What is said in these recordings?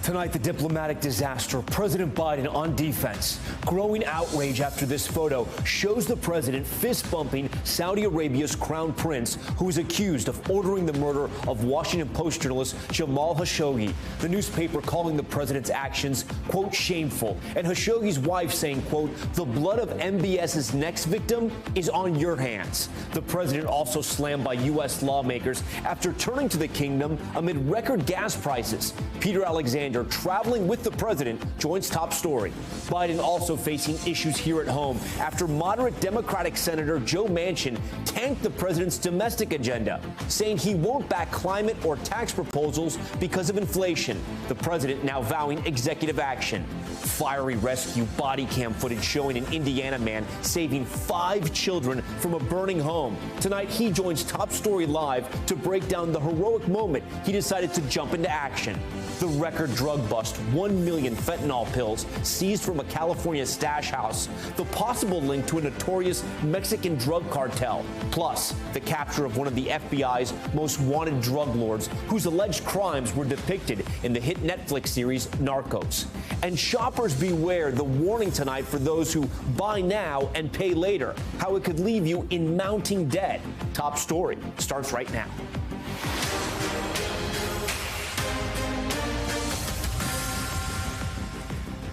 Tonight, the diplomatic disaster. President Biden on defense. Growing outrage after this photo shows the president fist-bumping Saudi Arabia's crown prince, who is accused of ordering the murder of Washington Post journalist Jamal Khashoggi. The newspaper calling the president's actions, quote, shameful. And Khashoggi's wife saying, quote, the blood of MBS's next victim is on your hands. The president also slammed by U.S. lawmakers after turning to the kingdom amid record gas prices. Peter Alexander, traveling with the president, joins Top Story. Biden also facing issues here at home after moderate Democratic Senator Joe Manchin tanked the president's domestic agenda, saying he won't back climate or tax proposals because of inflation. The president now vowing executive action. Fiery rescue body cam footage showing an Indiana man saving 5 children from a burning home. Tonight, he joins Top Story Live to break down the heroic moment he decided to jump into action. The record drug bust, 1 million fentanyl pills seized from a California stash house, the possible link to a notorious Mexican drug cartel, plus the capture of one of the FBI's most wanted drug lords whose alleged crimes were depicted in the hit Netflix series Narcos. And shoppers beware, the warning tonight for those who buy now and pay later, how it could leave you in mounting debt. Top Story starts right now.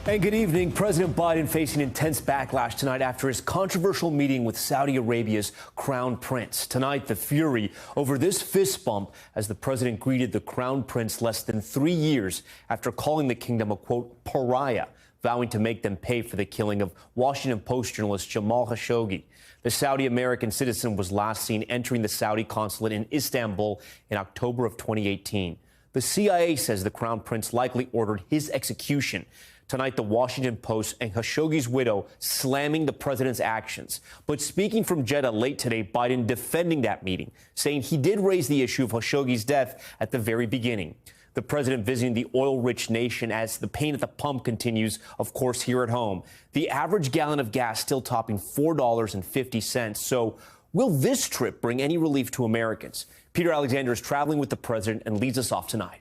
And good evening. President Biden facing intense backlash tonight after his controversial meeting with Saudi Arabia's crown prince. Tonight, the fury over this fist bump as the president greeted the crown prince less than 3 years after calling the kingdom a, quote, pariah, vowing to make them pay for the killing of Washington Post journalist Jamal Khashoggi. The Saudi American citizen was last seen entering the Saudi consulate in Istanbul in October of 2018. The CIA says the crown prince likely ordered his execution. Tonight, the Washington Post and Khashoggi's widow slamming the president's actions. But speaking from Jeddah late today, Biden defending that meeting, saying he did raise the issue of Khashoggi's death at the very beginning. The president visiting the oil-rich nation as the pain at the pump continues, of course, here at home. The average gallon of gas still topping $4.50. So will this trip bring any relief to Americans? Peter Alexander is traveling with the president and leads us off tonight.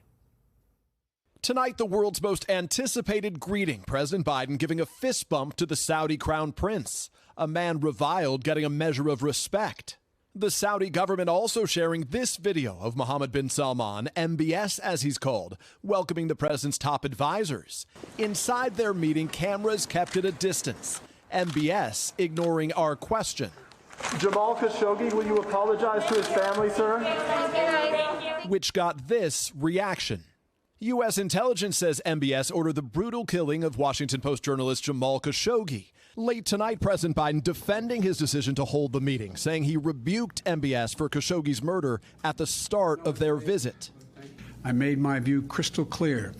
Tonight, the world's most anticipated greeting, President Biden giving a fist bump to the Saudi crown prince, a man reviled getting a measure of respect. The Saudi government also sharing this video of Mohammed bin Salman, MBS as he's called, welcoming the president's top advisors. Inside their meeting, cameras kept at a distance. MBS ignoring our question. Jamal Khashoggi, will you apologize to his family, sir? Which got this reaction. U.S. intelligence says MBS ordered the brutal killing of Washington Post journalist Jamal Khashoggi. Late tonight, President Biden defending his decision to hold the meeting, saying he rebuked MBS for Khashoggi's murder at the start of their visit. I made my view crystal clear.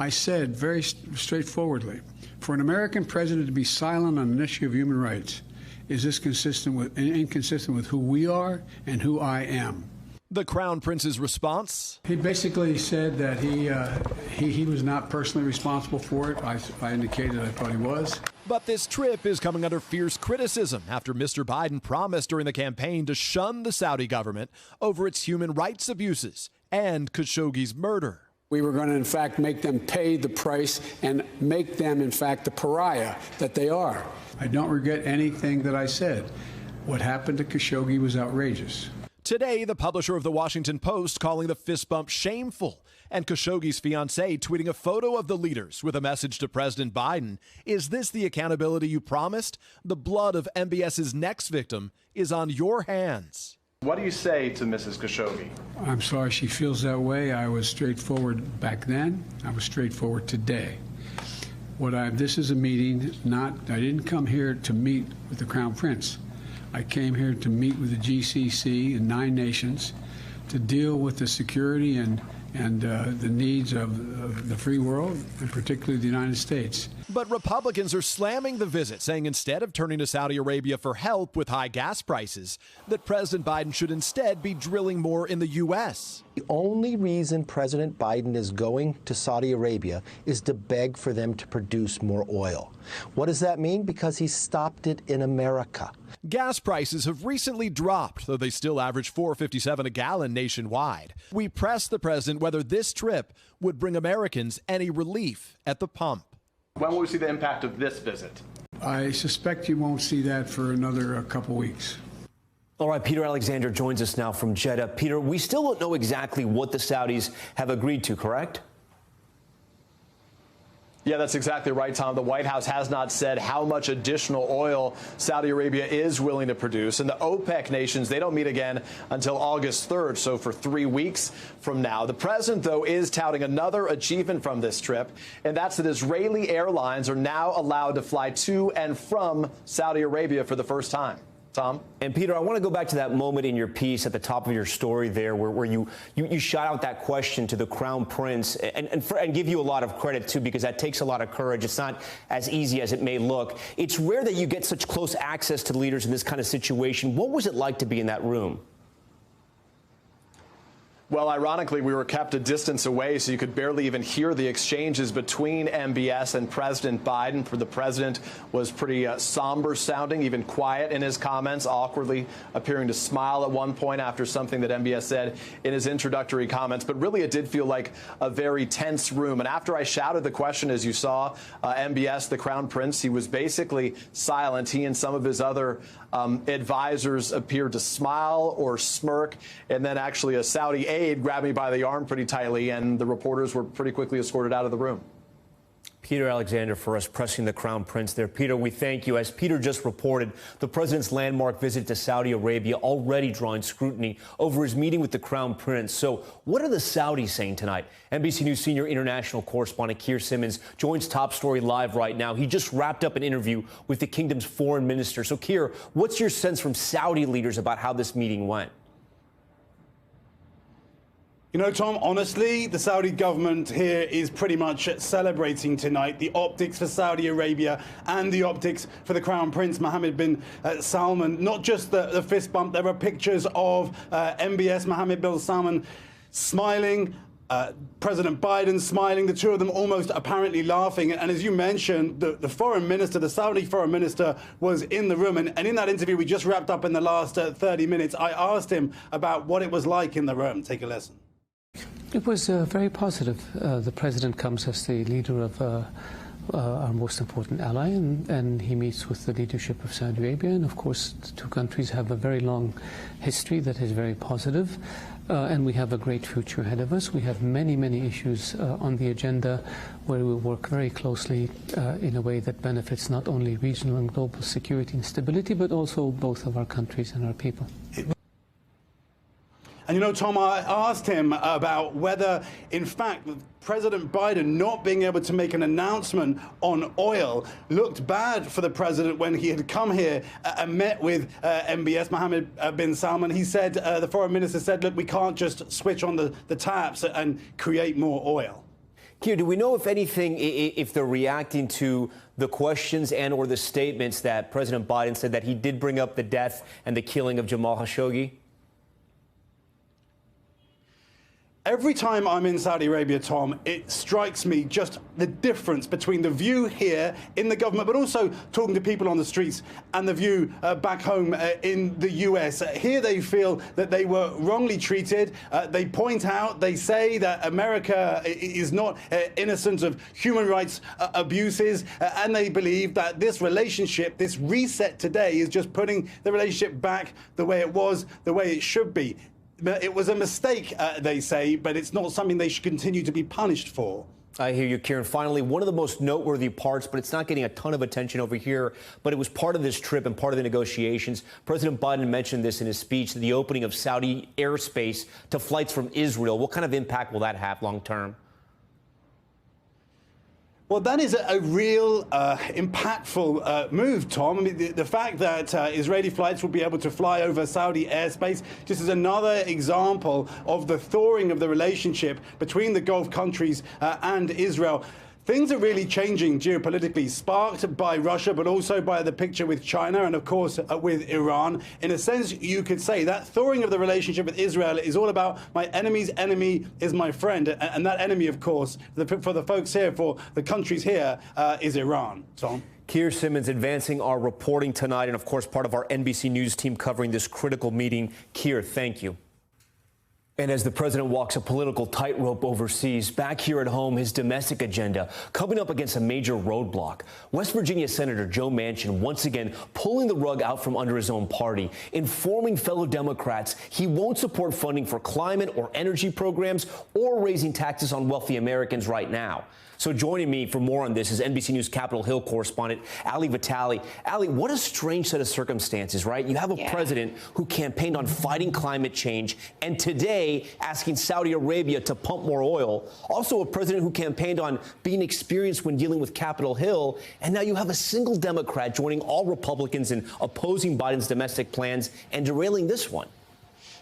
I said very straightforwardly, for an American president to be silent on an issue of human rights, is this inconsistent with who we are and who I am? The Crown Prince's response? He basically said that he was not personally responsible for it. I indicated I thought he was. But this trip is coming under fierce criticism after Mr. Biden promised during the campaign to shun the Saudi government over its human rights abuses and Khashoggi's murder. We were going to, in fact, make them pay the price and make them, in fact, the pariah that they are. I don't regret anything that I said. What happened to Khashoggi was outrageous. Today, the publisher of the Washington Post calling the fist bump shameful, and Khashoggi's fiancée tweeting a photo of the leaders with a message to President Biden. Is this the accountability you promised? The blood of MBS's next victim is on your hands. What do you say to Mrs. Khashoggi? I'm sorry she feels that way. I was straightforward back then. I was straightforward today. This is a meeting, I didn't come here to meet with the Crown Prince. I came here to meet with the GCC and 9 nations to deal with the security and the needs of the free world, and particularly the United States. But Republicans are slamming the visit, saying instead of turning to Saudi Arabia for help with high gas prices, that President Biden should instead be drilling more in the U.S. The only reason President Biden is going to Saudi Arabia is to beg for them to produce more oil. What does that mean? Because he stopped it in America. Gas prices have recently dropped, though they still average $4.57 a gallon nationwide. We pressed the president whether this trip would bring Americans any relief at the pump. When will we see the impact of this visit? I suspect you won't see that for another couple weeks. All right, Peter Alexander joins us now from Jeddah. Peter, we still don't know exactly what the Saudis have agreed to, correct? Yeah, that's exactly right, Tom. The White House has not said how much additional oil Saudi Arabia is willing to produce. And the OPEC nations, they don't meet again until August 3rd, so for 3 weeks from now. The president, though, is touting another achievement from this trip, and that's that Israeli airlines are now allowed to fly to and from Saudi Arabia for the first time. Tom? And Peter, I want to go back to that moment in your piece at the top of your story there where you shot out that question to the Crown Prince and give you a lot of credit, too, because that takes a lot of courage. It's not as easy as it may look. It's rare that you get such close access to leaders in this kind of situation. What was it like to be in that room? Well, ironically, we were kept a distance away, so you could barely even hear the exchanges between MBS and President Biden. For the president was pretty somber sounding, even quiet in his comments, awkwardly appearing to smile at one point after something that MBS said in his introductory comments. But really, it did feel like a very tense room. And after I shouted the question, as you saw, MBS, the Crown Prince, he was basically silent. He and some of his other advisors appeared to smile or smirk, and then actually a Saudi aide grabbed me by the arm pretty tightly, and the reporters were pretty quickly escorted out of the room. Peter Alexander for us pressing the Crown Prince there. Peter, we thank you. As Peter just reported, the president's landmark visit to Saudi Arabia already drawing scrutiny over his meeting with the Crown Prince. So what are the Saudis saying tonight? NBC News senior international correspondent Keir Simmons joins Top Story live right now. He just wrapped up an interview with the kingdom's foreign minister. So, Keir, what's your sense from Saudi leaders about how this meeting went? You know, Tom, honestly, the Saudi government here is pretty much celebrating tonight the optics for Saudi Arabia and the optics for the Crown Prince Mohammed bin Salman. Not just the fist bump, there are pictures of MBS Mohammed bin Salman smiling, President Biden smiling, the two of them almost apparently laughing. And as you mentioned, the foreign minister, the Saudi foreign minister, was in the room. And in that interview we just wrapped up in the last 30 minutes, I asked him about what it was like in the room. Take a listen. It was very positive. The president comes as the leader of our most important ally, and he meets with the leadership of Saudi Arabia. And of course, the two countries have a very long history that is very positive, and we have a great future ahead of us. We have many, many issues on the agenda where we work very closely in a way that benefits not only regional and global security and stability, but also both of our countries and our people. And you know, Tom, I asked him about whether, in fact, President Biden not being able to make an announcement on oil looked bad for the president when he had come here and met with MBS Mohammed bin Salman. He said, the foreign minister said, look, we can't just switch on the taps and create more oil. Keir, do we know, if anything, if they're reacting to the questions and or the statements that President Biden said that he did bring up the death and the killing of Jamal Khashoggi? Every time I'm in Saudi Arabia, Tom, it strikes me just the difference between the view here in the government, but also talking to people on the streets, and the view back home in the US. Here they feel that they were wrongly treated. They point out, they say that America is not innocent of human rights abuses, and they believe that this relationship, this reset today, is just putting the relationship back the way it was, the way it should be. It was a mistake, they say, but it's not something they should continue to be punished for. I hear you, Kieran. Finally, one of the most noteworthy parts, but it's not getting a ton of attention over here, but it was part of this trip and part of the negotiations. President Biden mentioned this in his speech, the opening of Saudi airspace to flights from Israel. What kind of impact will that have long term? Well, that is a real impactful move, Tom. I mean, the fact that Israeli flights will be able to fly over Saudi airspace just is another example of the thawing of the relationship between the Gulf countries and Israel. things are really changing geopolitically, sparked by Russia, but also by the picture with China and, of course, with Iran. In a sense, you could say that thawing of the relationship with Israel is all about my enemy's enemy is my friend. And that enemy, of course, for the folks here, for the countries here, is Iran. Tom? Keir Simmons advancing our reporting tonight and, of course, part of our NBC News team covering this critical meeting. Keir, thank you. And as the president walks a political tightrope overseas, back here at home, his domestic agenda coming up against a major roadblock. West Virginia Senator Joe Manchin once again pulling the rug out from under his own party, informing fellow Democrats he won't support funding for climate or energy programs or raising taxes on wealthy Americans right now. So joining me for more on this is NBC News Capitol Hill correspondent Ali Vitale. Ali, what a strange set of circumstances, right? You have a president who campaigned on fighting climate change and today asking Saudi Arabia to pump more oil. Also a president who campaigned on being experienced when dealing with Capitol Hill. And now you have a single Democrat joining all Republicans in opposing Biden's domestic plans and derailing this one.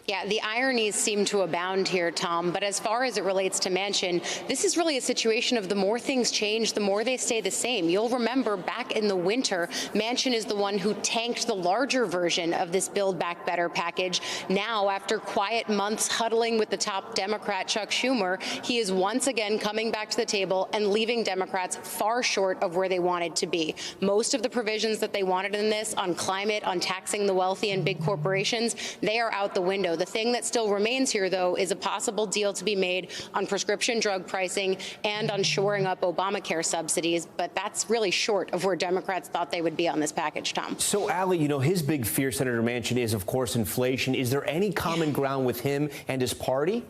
Yeah, the ironies seem to abound here, Tom. But as far as it relates to Manchin, this is really a situation of the more things change, the more they stay the same. You'll remember back in the winter, Manchin is the one who tanked the larger version of this Build Back Better package. Now, after quiet months huddling with the top Democrat, Chuck Schumer, he is once again coming back to the table and leaving Democrats far short of where they wanted to be. Most of the provisions that they wanted in this on climate, on taxing the wealthy and big corporations, they are out the window. The thing that still remains here, though, is a possible deal to be made on prescription drug pricing and on shoring up Obamacare subsidies. But that's really short of where Democrats thought they would be on this package, Tom. So, Ali, you know, his big fear, Senator Manchin, is, of course, inflation. Is there any common ground with him and his party?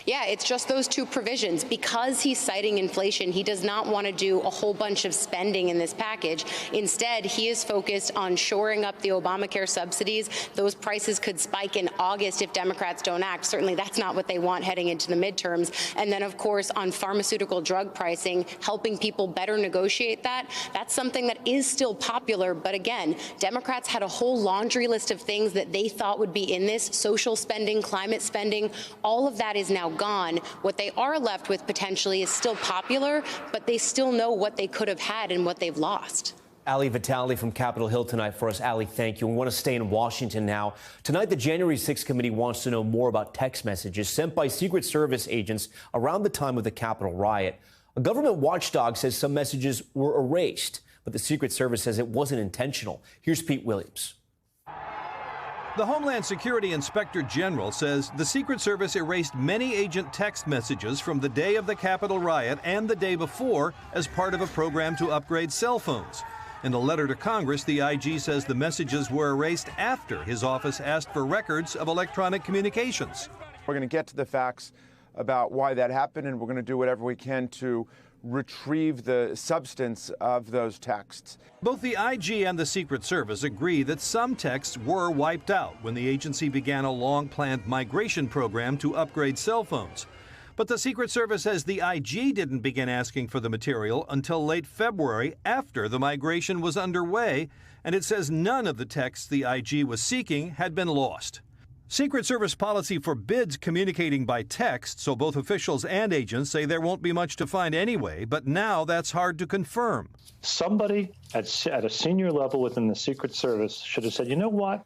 Yeah, it's just those two provisions. Because he's citing inflation, he does not want to do a whole bunch of spending in this package. Instead, he is focused on shoring up the Obamacare subsidies. Those prices could spike in August if Democrats don't act. Certainly, that's not what they want heading into the midterms. And then, of course, on pharmaceutical drug pricing, helping people better negotiate that. That's something that is still popular. But again, Democrats had a whole laundry list of things that they thought would be in this: social spending, climate spending. All of that is now gone. What they are left with potentially is still popular, but they still know what they could have had and what they've lost. Ali Vitale from Capitol Hill tonight for us. Ali, thank you. We want to stay in Washington now. Tonight, the January 6th committee wants to know more about text messages sent by Secret Service agents around the time of the Capitol riot. A government watchdog says some messages were erased, but the Secret Service says it wasn't intentional. Here's Pete Williams. The Homeland Security Inspector General says the Secret Service erased many agent text messages from the day of the Capitol riot and the day before as part of a program to upgrade cell phones. In a letter to Congress, the IG says the messages were erased after his office asked for records of electronic communications. We're going to get to the facts about why that happened, and we're going to do whatever we can to retrieve the substance of those texts. Both the IG and the Secret Service agree that some texts were wiped out when the agency began a long-planned migration program to upgrade cell phones. But the Secret Service says the IG didn't begin asking for the material until late February, after the migration was underway, and it says none of the texts the IG was seeking had been lost. Secret Service policy forbids communicating by text, so both officials and agents say there won't be much to find anyway, but now that's hard to confirm. Somebody at a senior level within the Secret Service should have said, you know what,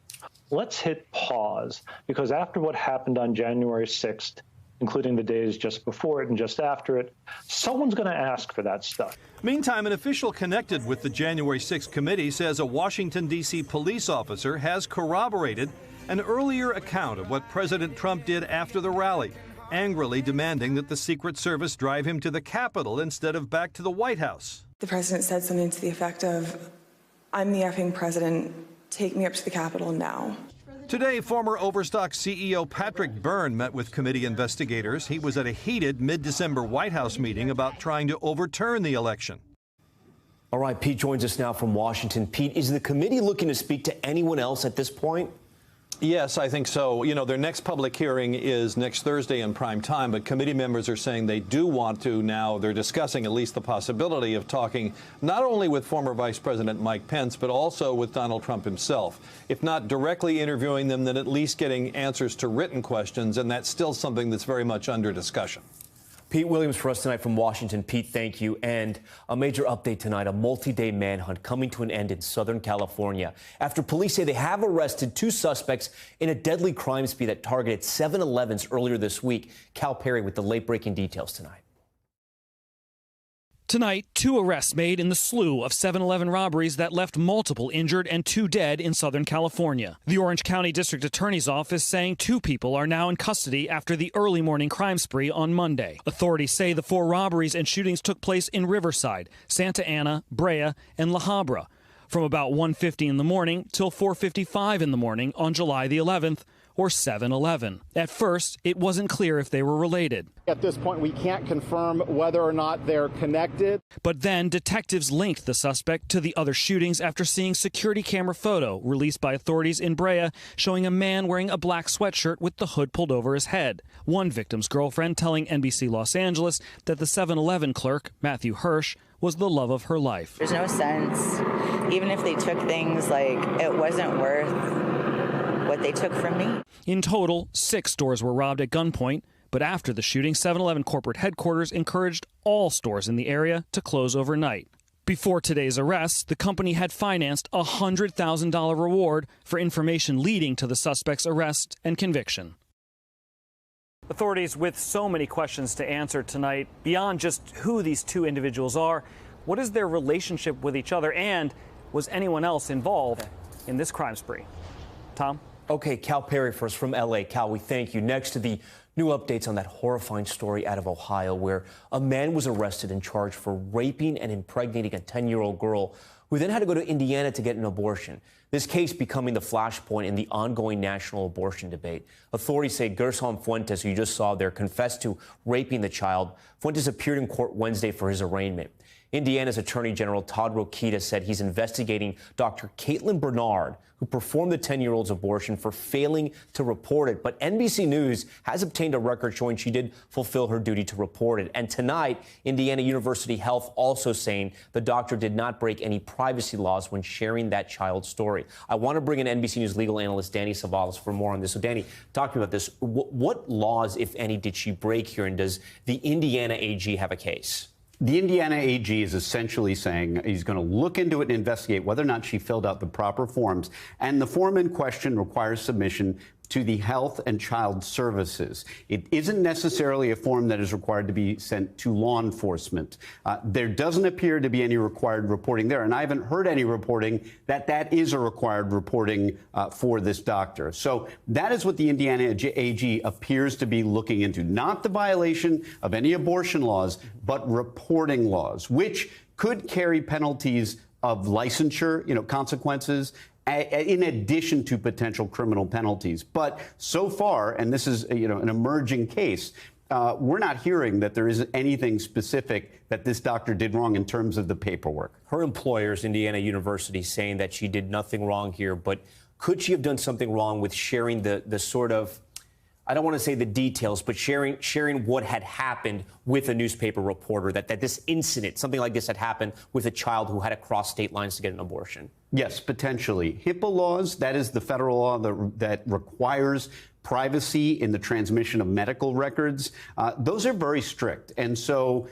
let's hit pause, because after what happened on January 6th, including the days just before it and just after it, someone's going to ask for that stuff. Meantime, an official connected with the January 6th committee says a Washington, D.C. police officer has corroborated an earlier account of what President Trump did after the rally, angrily demanding that the Secret Service drive him to the Capitol instead of back to the White House. The president said something to the effect of, "I'm the effing president, take me up to the Capitol now." Today, former Overstock CEO Patrick Byrne met with committee investigators. He was at a heated mid-December White House meeting about trying to overturn the election. All right, Pete joins us now from Washington. Pete, is the committee looking to speak to anyone else at this point? Yes, I think so. You know, their next public hearing is next Thursday in prime time, but committee members are saying they do want to now. They're discussing at least the possibility of talking not only with former Vice President Mike Pence, but also with Donald Trump himself. If not directly interviewing them, then at least getting answers to written questions, and that's still something that's very much under discussion. Pete Williams for us tonight from Washington. Pete, thank you. And a major update tonight, a multi-day manhunt coming to an end in Southern California after police say they have arrested 2 suspects in a deadly crime spree that targeted 7-Elevens earlier this week. Cal Perry with the late-breaking details tonight. Tonight, 2 arrests made in the slew of 7-Eleven robberies that left multiple injured and 2 dead in Southern California. The Orange County District Attorney's Office saying 2 people are now in custody after the early morning crime spree on Monday. Authorities say the 4 robberies and shootings took place in Riverside, Santa Ana, Brea, and La Habra from about 1:50 in the morning till 4:55 in the morning on July the 11th, or 7-Eleven. At first, it wasn't clear if they were related. At this point, we can't confirm whether or not they're connected. But then detectives linked the suspect to the other shootings after seeing security camera photo released by authorities in Brea showing a man wearing a black sweatshirt with the hood pulled over his head. One victim's girlfriend telling NBC Los Angeles that the 7-Eleven clerk, Matthew Hirsch, was the love of her life. There's no sense. Even if they took things, it wasn't worth what they took from me. In total, 6 stores were robbed at gunpoint, but after the shooting, 7-Eleven corporate headquarters encouraged all stores in the area to close overnight. Before today's arrests, the company had financed a $100,000 reward for information leading to the suspect's arrest and conviction. Authorities with so many questions to answer tonight, beyond just who these 2 individuals are, what is their relationship with each other, and was anyone else involved in this crime spree? Tom? Okay, Cal Perry first from L.A. Cal, we thank you. Next to the new updates on that horrifying story out of Ohio where a man was arrested and charged for raping and impregnating a 10-year-old girl who then had to go to Indiana to get an abortion. This case becoming the flashpoint in the ongoing national abortion debate. Authorities say Gerson Fuentes, who you just saw there, confessed to raping the child. Fuentes appeared in court Wednesday for his arraignment. Indiana's Attorney General Todd Rokita said he's investigating Dr. Caitlin Bernard, who performed the 10-year-old's abortion, for failing to report it. But NBC News has obtained a record showing she did fulfill her duty to report it. And tonight, Indiana University Health also saying the doctor did not break any privacy laws when sharing that child's story. I want to bring in NBC News legal analyst Danny Savalas for more on this. So, Danny, talk to me about this. What laws, if any, did she break here? And does the Indiana AG have a case? The Indiana AG is essentially saying he's going to look into it and investigate whether or not she filled out the proper forms. And the form in question requires submission to the Health and Child Services. It isn't necessarily a form that is required to be sent to law enforcement. There doesn't appear to be any required reporting there, and I haven't heard any reporting that is a required reporting for this doctor. So that is what the Indiana AG appears to be looking into, not the violation of any abortion laws, but reporting laws, which could carry penalties of licensure, consequences, in addition to potential criminal penalties. But so far, and this is an emerging case, we're not hearing that there is anything specific that this doctor did wrong in terms of the paperwork. Her employers, Indiana University, saying that she did nothing wrong here, but could she have done something wrong with sharing the sort of, I don't want to say the details, but sharing what had happened with a newspaper reporter, that this incident, something like this had happened with a child who had to cross state lines to get an abortion? Yes, potentially. HIPAA laws, that is the federal law that requires privacy in the transmission of medical records. Those are very strict. And so,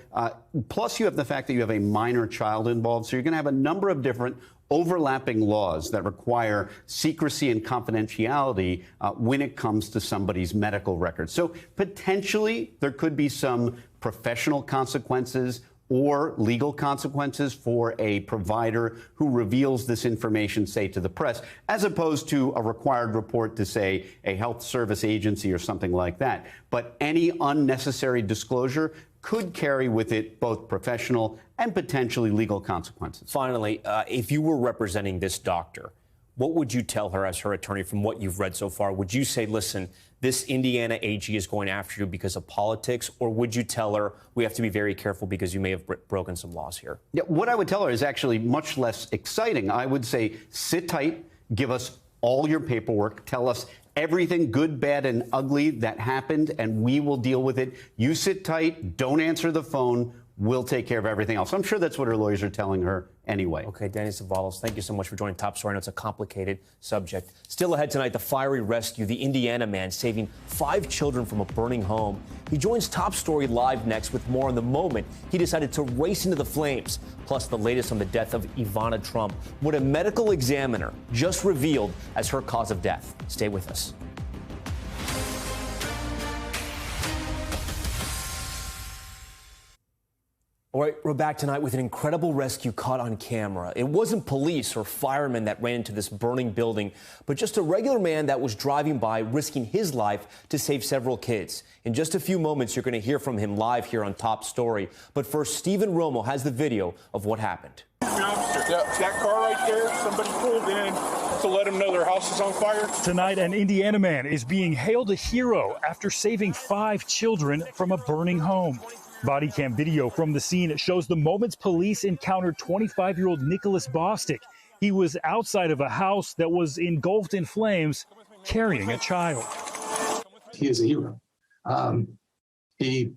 plus you have the fact that you have a minor child involved. So you're going to have a number of different overlapping laws that require secrecy and confidentiality when it comes to somebody's medical records. So potentially there could be some professional consequences or legal consequences for a provider who reveals this information, say, to the press, as opposed to a required report to, say, a health service agency or something like that. But any unnecessary disclosure could carry with it both professional and potentially legal consequences. Finally, if you were representing this doctor, what would you tell her as her attorney from what you've read so far? Would you say, listen, this Indiana AG is going after you because of politics? Or would you tell her we have to be very careful because you may have broken some laws here? Yeah, what I would tell her is actually much less exciting. I would say sit tight, give us all your paperwork, tell us everything good, bad, and ugly that happened, and we will deal with it. You sit tight, don't answer the phone. We'll take care of everything else. I'm sure that's what her lawyers are telling her anyway. Okay, Danny Savalos, thank you so much for joining Top Story. I know it's a complicated subject. Still ahead tonight, the fiery rescue, the Indiana man saving 5 children from a burning home. He joins Top Story live next with more on the moment he decided to race into the flames. Plus, the latest on the death of Ivana Trump, what a medical examiner just revealed as her cause of death. Stay with us. All right, we're back tonight with an incredible rescue caught on camera. It wasn't police or firemen that ran into this burning building, but just a regular man that was driving by, risking his life to save several kids. In just a few moments, you're going to hear from him live here on Top Story. But first, Stephen Romo has the video of what happened. That car right there, somebody pulled in to let them know their house is on fire. Tonight, an Indiana man is being hailed a hero after saving 5 children from a burning home. Body cam video from the scene shows the moments police encountered 25-year-old Nicholas Bostic. He was outside of a house that was engulfed in flames, carrying a child. He is a hero. He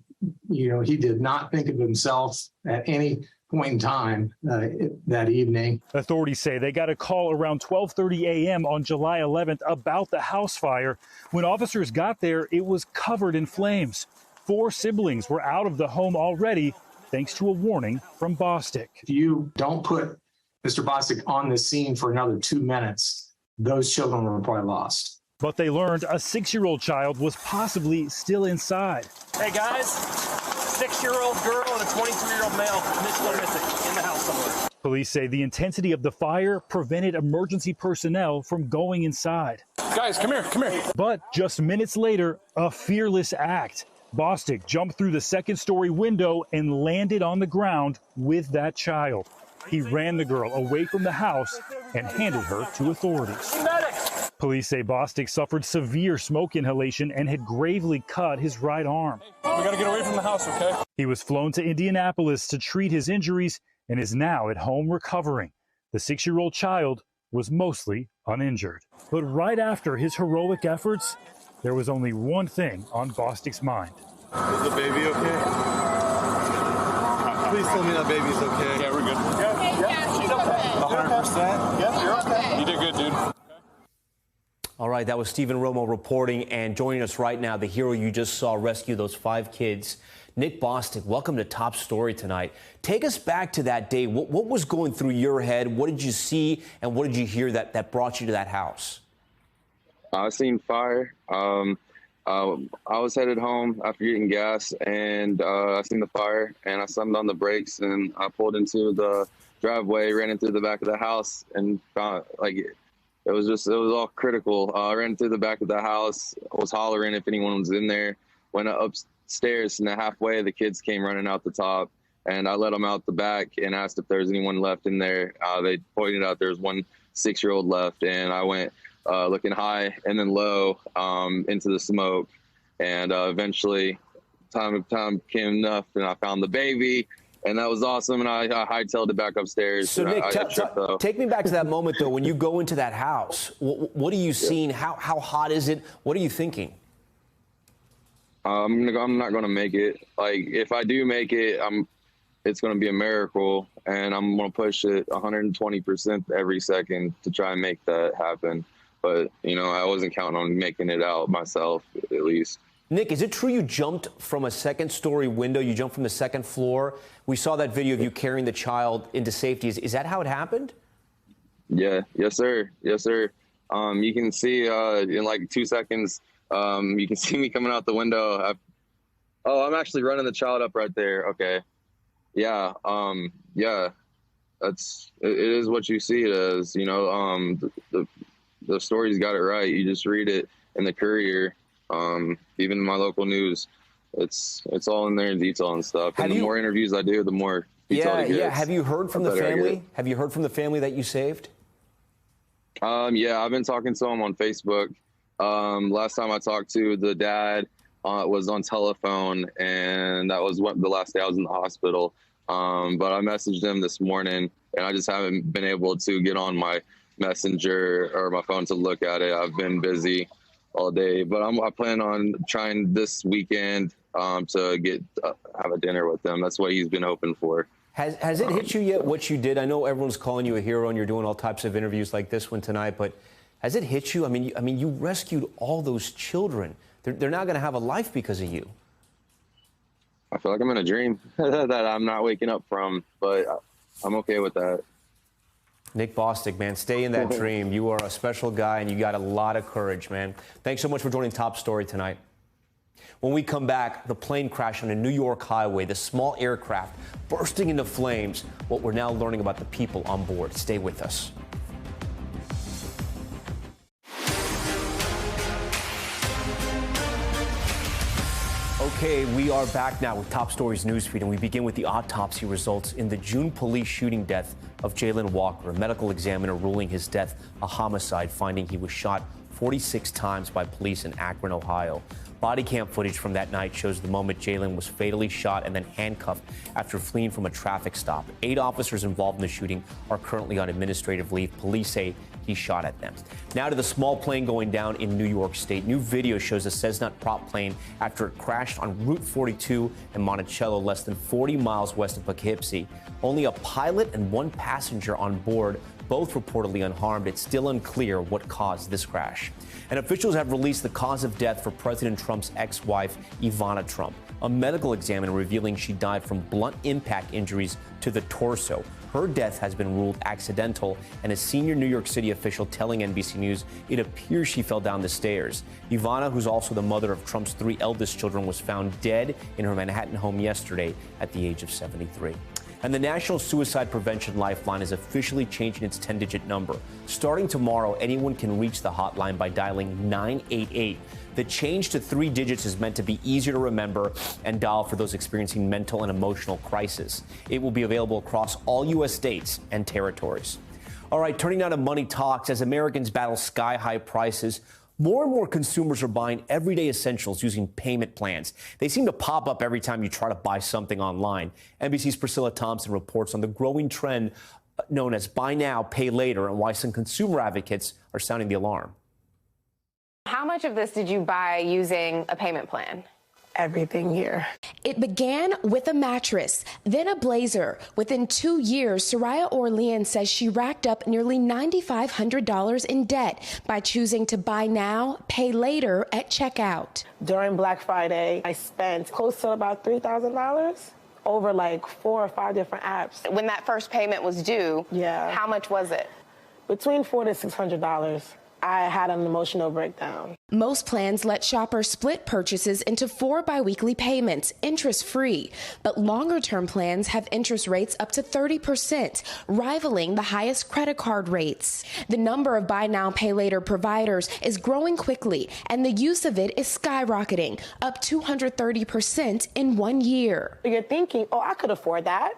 did not think of himself at any point in time that evening. Authorities say they got a call around 12:30 a.m. on July 11th about the house fire. When officers got there, it was covered in flames. 4 siblings were out of the home already, thanks to a warning from Bostic. If you don't put Mr. Bostic on the scene for another 2 minutes, those children were probably lost. But they learned a 6-year-old child was possibly still inside. Hey guys, 6-year-old girl and a 23-year-old male missing in the house somewhere. Police say the intensity of the fire prevented emergency personnel from going inside. Guys, come here, come here. But just minutes later, a fearless act. Bostic jumped through the 2nd-story window and landed on the ground with that child. He ran the girl away from the house and handed her to authorities. Police say Bostic suffered severe smoke inhalation and had gravely cut his right arm. We gotta get away from the house, okay? He was flown to Indianapolis to treat his injuries and is now at home recovering. The 6-year-old child was mostly uninjured. But right after his heroic efforts, there was only one thing on Bostic's mind. Is the baby okay? Please tell me that baby's okay. Yeah, we're good. Yeah, she's okay. 100%? Yeah, you're okay. You did good, dude. All right, that was Stephen Romo reporting, and joining us right now, the hero you just saw rescue those 5 kids, Nick Bostic. Welcome to Top Story tonight. Take us back to that day. What was going through your head? What did you see, and what did you hear that brought you to that house? I seen fire. I was headed home after getting gas, and I seen the fire, and I slammed on the brakes, and I pulled into the driveway, ran in through the back of the house, and found, it was all critical. I ran through the back of the house, was hollering if anyone was in there, went upstairs, and halfway the kids came running out the top, and I let them out the back and asked if there was anyone left in there. They pointed out there was one 6-year-old left, and I went looking high and then low into the smoke, and eventually time came enough, and I found the baby, and that was awesome, and I hightailed it back upstairs. So Nick, take me back to that moment though, when you go into that house. What are you seeing? How hot is it? What are you thinking? I'm not going to make it. If I do make it, it's going to be a miracle, and I'm going to push it 120% every second to try and make that happen. But, I wasn't counting on making it out myself, at least. Nick, is it true you jumped from a 2nd-story window? You jumped from the 2nd floor? We saw that video of you carrying the child into safety. Is that how it happened? Yeah. Yes, sir. Yes, sir. You can see in 2 seconds, you can see me coming out the window. I'm actually running the child up right there. Okay. Yeah. Yeah. It is what you see it as. The story's got it right. You just read it in the Courier, even in my local news. It's all in there in detail and stuff. And the more interviews I do, the more detail it gets. Yeah. Have you heard from the family? Have you heard from the family that you saved? Yeah, I've been talking to them on Facebook. Last time I talked to the dad was on telephone, and that was the last day I was in the hospital. But I messaged him this morning, and I just haven't been able to get on my Messenger or my phone to look at it. I've been busy all day, but I plan on trying this weekend to have a dinner with them. That's what he's been hoping for. Has it hit you yet what you did? I know everyone's calling you a hero and you're doing all types of interviews like this one tonight, but has it hit you? I mean, you rescued all those children. They're now going to have a life because of you. I feel like I'm in a dream that I'm not waking up from, but I'm okay with that. Nick Bostic, man, stay in that dream. You are a special guy, and you got a lot of courage, man. Thanks so much for joining Top Story tonight. When we come back, the plane crash on a New York highway, the small aircraft bursting into flames. What we're now learning about the people on board. Stay with us. Okay, we are back now with Top Story's newsfeed, and we begin with the autopsy results in the June police shooting death of Jayland Walker, a medical examiner ruling his death a homicide, finding he was shot 46 times by police in Akron, Ohio. Body cam footage from that night shows the moment Jayland was fatally shot and then handcuffed after fleeing from a traffic stop. 8 officers involved in the shooting are currently on administrative leave. Police say he shot at them. Now to the small plane going down in New York State. New video shows a Cessna prop plane after it crashed on Route 42 in Monticello, less than 40 miles west of Poughkeepsie. Only a pilot and 1 passenger on board, both reportedly unharmed. It's still unclear what caused this crash. And officials have released the cause of death for President Trump's ex-wife, Ivana Trump. A medical examiner revealing she died from blunt impact injuries to the torso. Her death has been ruled accidental, and a senior New York City official telling NBC News it appears she fell down the stairs. Ivana, who's also the mother of Trump's 3 eldest children, was found dead in her Manhattan home yesterday at the age of 73. And the National Suicide Prevention Lifeline is officially changing its 10-digit number. Starting tomorrow, anyone can reach the hotline by dialing 988. The change to 3 digits is meant to be easier to remember and dial for those experiencing mental and emotional crisis. It will be available across all U.S. states and territories. All right, turning now to money talks. As Americans battle sky-high prices, more and more consumers are buying everyday essentials using payment plans. They seem to pop up every time you try to buy something online. NBC's Priscilla Thompson reports on the growing trend known as buy now, pay later, and why some consumer advocates are sounding the alarm. How much of this did you buy using a payment plan? Everything here. It began with a mattress, then a blazer. Within 2 years, Soraya Orlean says she racked up nearly $9,500 in debt by choosing to buy now, pay later at checkout. During Black Friday, I spent close to about $3,000 over like 4 or 5 different apps. When that first payment was due, how much was it? Between $400 to $600. I had an emotional breakdown. Most plans let shoppers split purchases into 4 biweekly payments, interest-free. But longer-term plans have interest rates up to 30%, rivaling the highest credit card rates. The number of buy now, pay later providers is growing quickly, and the use of it is skyrocketing, up 230% in 1 year. You're thinking, oh, I could afford that.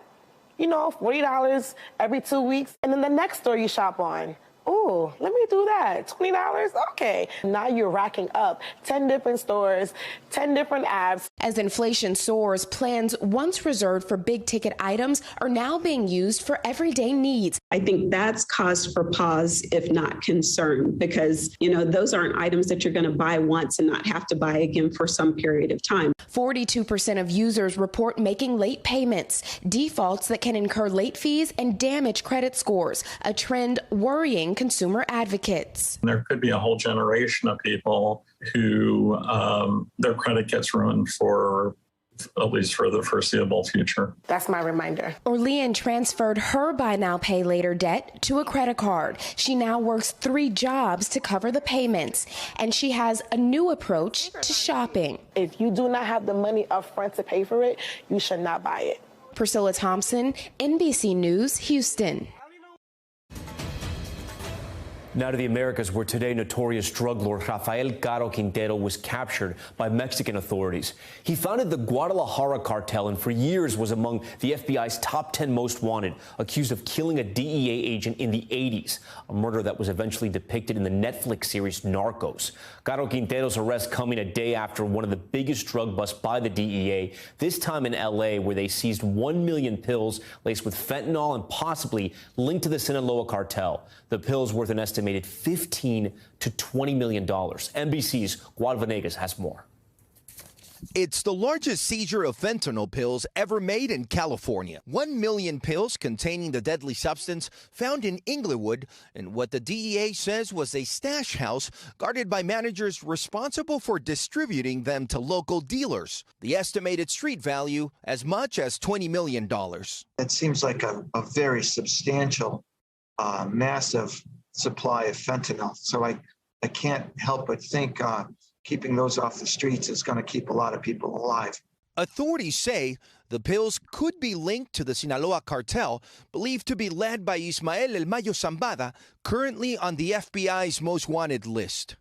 You know, $40 every 2 weeks. And then the next store you shop on, oh, let me do that. $20? Okay. Now you're racking up 10 different stores, 10 different apps. As inflation soars, plans once reserved for big ticket items are now being used for everyday needs. I think that's cause for pause, if not concern, because, you know, those aren't items that you're going to buy once and not have to buy again for some period of time. 42% of users report making late payments, defaults that can incur late fees and damage credit scores, a trend worrying consumer advocates. There could be a whole generation of people who their credit gets ruined for at least for the foreseeable future. That's my reminder. Orlean transferred her buy now, pay later debt to a credit card. She now works 3 jobs to cover the payments, and she has a new approach to shopping. If you do not have the money up front to pay for it, you should not buy it. Priscilla Thompson, NBC News, Houston. Now to the Americas, where today notorious drug lord Rafael Caro Quintero was captured by Mexican authorities. He founded the Guadalajara cartel and for years was among the FBI's top 10 most wanted, accused of killing a DEA agent in the 80s, a murder that was eventually depicted in the Netflix series Narcos. Caro Quintero's arrest coming a day after one of the biggest drug busts by the DEA, this time in L.A., where they seized 1 million pills laced with fentanyl and possibly linked to the Sinaloa cartel. The pills worth an estimated $15 to $20 million. NBC's Guad Venegas has more. It's the largest seizure of fentanyl pills ever made in California. 1 million pills containing the deadly substance found in Inglewood in what the DEA says was a stash house guarded by managers responsible for distributing them to local dealers. The estimated street value as much as $20 million. It seems like a very substantial, massive supply of fentanyl. So I can't help but think keeping those off the streets is going to keep a lot of people alive. Authorities say the pills could be linked to the Sinaloa cartel, believed to be led by Ismael El Mayo Zambada, currently on the FBI's most wanted list.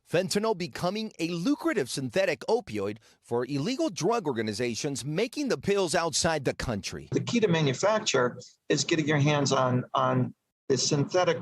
Fentanyl becoming a lucrative synthetic opioid for illegal drug organizations making the pills outside the country. The key to manufacture is getting your hands on the synthetic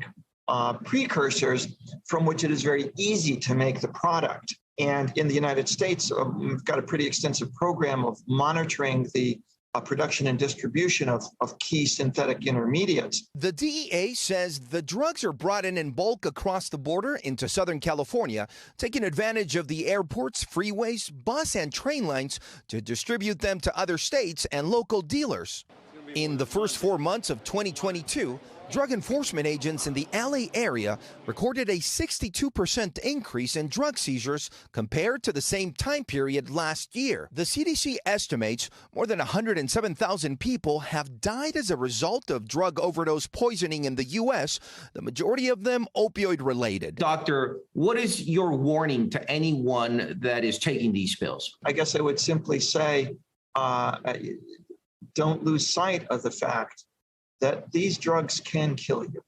precursors from which it is very easy to make the product. And in the United States, we've got a pretty extensive program of monitoring the production and distribution of key synthetic intermediates. The DEA says the drugs are brought in bulk across the border into Southern California, taking advantage of the airports, freeways, bus and train lines to distribute them to other states and local dealers. In the first 4 months of 2022, drug enforcement agents in the LA area recorded a 62% increase in drug seizures compared to the same time period last year. The CDC estimates more than 107,000 people have died as a result of drug overdose poisoning in the U.S., the majority of them opioid-related. Doctor, what is your warning to anyone that is taking these pills? I guess I would simply say, don't lose sight of the fact that these drugs can kill you.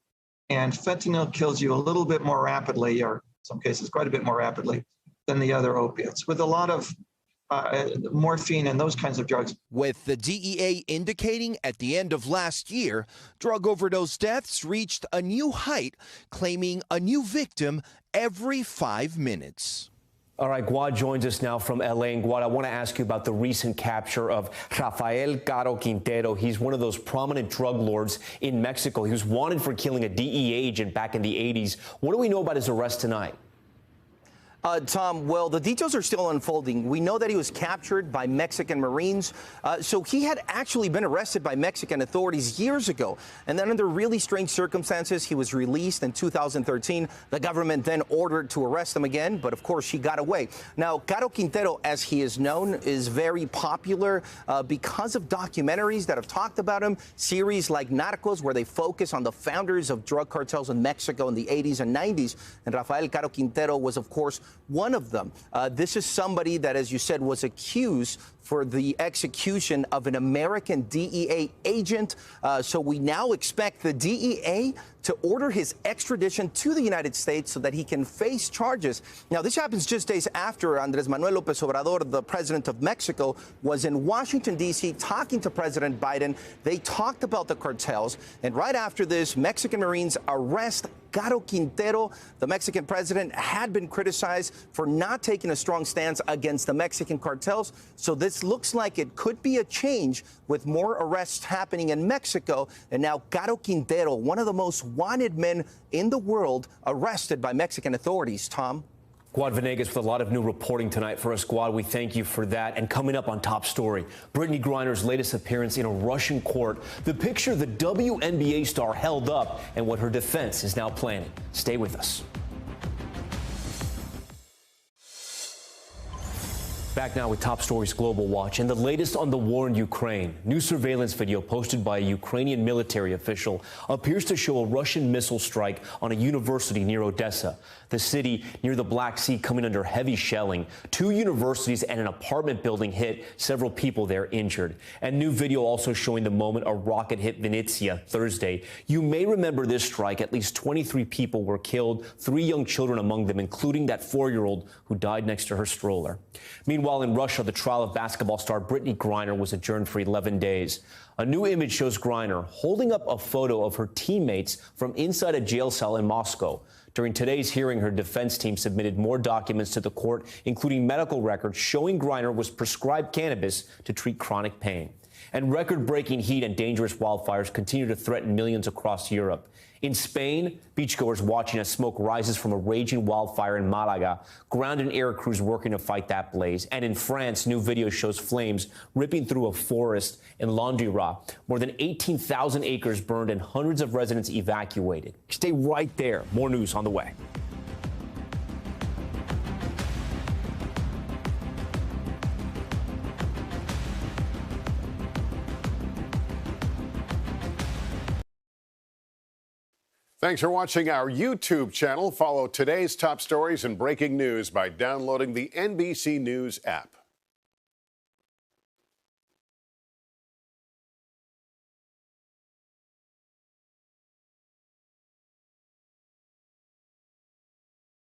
And fentanyl kills you a little bit more rapidly, or in some cases quite a bit more rapidly, than the other opiates, with a lot of morphine and those kinds of drugs. With the DEA indicating at the end of last year, drug overdose deaths reached a new height, claiming a new victim every 5 minutes. All right, Guad joins us now from L.A. And Guad, I want to ask you about the recent capture of Rafael Caro Quintero. He's one of those prominent drug lords in Mexico. He was wanted for killing a DEA agent back in the 80s. What do we know about his arrest tonight? Tom, well, the details are still unfolding. We know that he was captured by Mexican Marines. So he had actually been arrested by Mexican authorities years ago. And then under really strange circumstances, he was released in 2013. The government then ordered to arrest him again. But of course, he got away. Now, Caro Quintero, as he is known, is very popular because of documentaries that have talked about him. Series like Narcos, where they focus on the founders of drug cartels in Mexico in the 80s and 90s. And Rafael Caro Quintero was, of course, one of them. This is somebody that, as you said, was accused for the execution of an American DEA agent. So we now expect the DEA to order his extradition to the United States so that he can face charges. Now, this happens just days after Andrés Manuel López Obrador, the president of Mexico, was in Washington, D.C., talking to President Biden. They talked about the cartels. And right after this, Mexican Marines arrest Caro Quintero. The Mexican president had been criticized for not taking a strong stance against the Mexican cartels. So this looks like it could be a change with more arrests happening in Mexico. And now Caro Quintero, one of the most wanted men in the world, arrested by Mexican authorities. Tom? Guad Venegas with a lot of new reporting tonight for us. Guad, we thank you for that. And coming up on Top Story, Brittany Griner's latest appearance in a Russian court, the picture the WNBA star held up, and what her defense is now planning. Stay with us. Back now with Top Stories Global Watch and the latest on the war in Ukraine. New surveillance video posted by a Ukrainian military official appears to show a Russian missile strike on a university near Odessa. The city near the Black Sea coming under heavy shelling. 2 universities and an apartment building hit, several people there injured. And new video also showing the moment a rocket hit Vinnytsia Thursday. You may remember this strike. At least 23 people were killed, 3 young children among them, including that 4-year-old who died next to her stroller. Meanwhile, in Russia, the trial of basketball star Brittany Griner was adjourned for 11 days. A new image shows Griner holding up a photo of her teammates from inside a jail cell in Moscow. During today's hearing, her defense team submitted more documents to the court, including medical records showing Griner was prescribed cannabis to treat chronic pain. And record-breaking heat and dangerous wildfires continue to threaten millions across Europe. In Spain, beachgoers watching as smoke rises from a raging wildfire in Malaga, ground and air crews working to fight that blaze. And in France, new video shows flames ripping through a forest in Landiras. More than 18,000 acres burned and hundreds of residents evacuated. Stay right there. More news on the way. Thanks for watching our YouTube channel. Follow today's top stories and breaking news by downloading the NBC News app.